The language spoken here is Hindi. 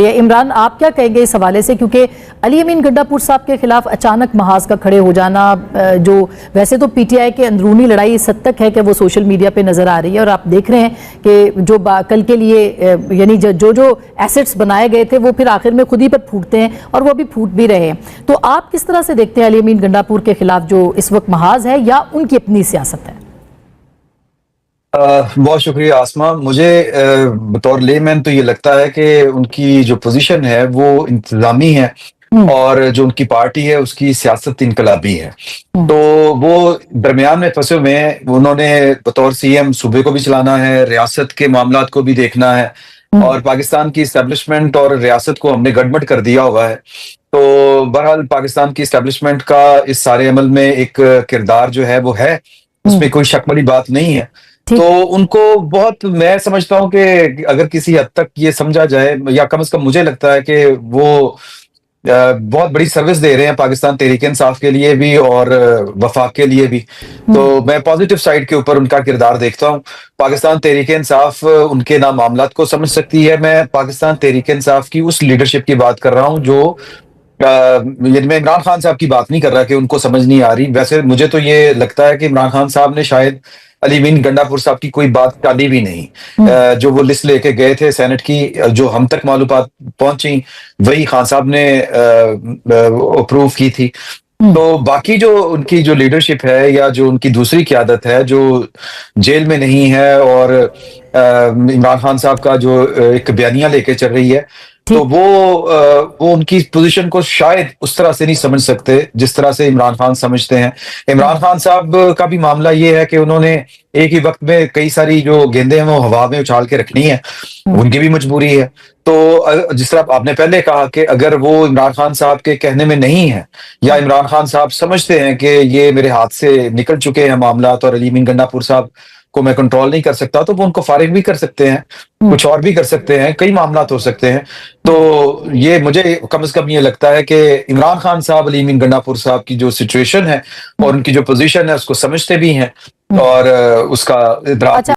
ये इमरान, आप क्या कहेंगे इस हवाले से, क्योंकि अली अमीन गंडापुर साहब के खिलाफ अचानक महाज का खड़े हो जाना, जो वैसे तो पीटीआई के अंदरूनी लड़ाई इस हद तक है कि वो सोशल मीडिया पे नजर आ रही है और आप देख रहे हैं कि जो कल के लिए यानी जो एसेट्स बनाए गए थे वो फिर आखिर में खुद ही पर फूटते हैं और वो भी फूट भी रहे हैं। तो आप किस तरह से देखते हैं अली अमीन गंडापुर के खिलाफ जो इस वक्त महाज है या उनकी अपनी सियासत है? बहुत शुक्रिया आसमा। मुझे बतौर लेमैन तो ये लगता है कि उनकी जो पोजीशन है वो इंतजामी है और जो उनकी पार्टी है उसकी सियासत इनकलाबी है। तो वो दरमियान में फंसे हुए हैं। उन्होंने बतौर सीएम सूबे को भी चलाना है, रियासत के मामलात को भी देखना है और पाकिस्तान की इस्टेब्लिशमेंट और रियासत को हमने गड़बड़ कर दिया हुआ है। तो बहरहाल पाकिस्तान की इस्टेब्लिशमेंट का इस सारे अमल में एक किरदार जो है वो है, उसमें कोई शक वाली बात नहीं है। तो उनको बहुत, मैं समझता हूं कि अगर किसी हद तक ये समझा जाए, या कम से कम मुझे लगता है कि वो बहुत बड़ी सर्विस दे रहे हैं पाकिस्तान तहरीक इंसाफ के लिए भी और वफाक के लिए भी। तो मैं पॉजिटिव साइड के ऊपर उनका किरदार देखता हूं। पाकिस्तान तहरीक इंसाफ उनके ना मामलात को समझ सकती है। मैं पाकिस्तान तहरीक इंसाफ की उस लीडरशिप की बात कर रहा हूं जो ये मैं इमरान खान साहब की बात नहीं कर रहा कि उनको समझ नहीं आ रही। वैसे मुझे तो ये लगता है कि इमरान खान साहब ने शायद अली अमीन गंडापुर साहब की कोई बात टाली भी नहीं। जो वो लिस्ट लेके गए थे सेनेट की, जो हम तक मालूमात पहुंची वही खान साहब ने अप्रूव की थी। तो बाकी जो उनकी जो लीडरशिप है या जो उनकी दूसरी क़यादत है जो जेल में नहीं है और इमरान खान साहब का जो एक बयानिया लेके चल रही है, तो वो उनकी पोजीशन को शायद उस तरह से नहीं समझ सकते जिस तरह से इमरान खान समझते हैं। इमरान खान साहब का भी मामला ये है कि उन्होंने एक ही वक्त में कई सारी जो गेंदें हैं वो हवा में उछाल के रखनी है, उनकी भी मजबूरी है। तो जिस तरह आपने पहले कहा कि अगर वो इमरान खान साहब के कहने में नहीं है या इमरान खान साहब समझते हैं कि ये मेरे हाथ से निकल चुके हैं मामला और अली अमीन गंडापुर साहब को मैं कंट्रोल नहीं कर सकता, तो वो उनको फारिग भी कर सकते हैं, कुछ और भी कर सकते हैं, कई मामलात हो सकते हैं। तो ये मुझे कम से कम ये लगता है कि इमरान खान साहब अली अमीन गंडापुर साहब की जो सिचुएशन है और उनकी जो पोजीशन है उसको समझते भी हैं और उसका इदराक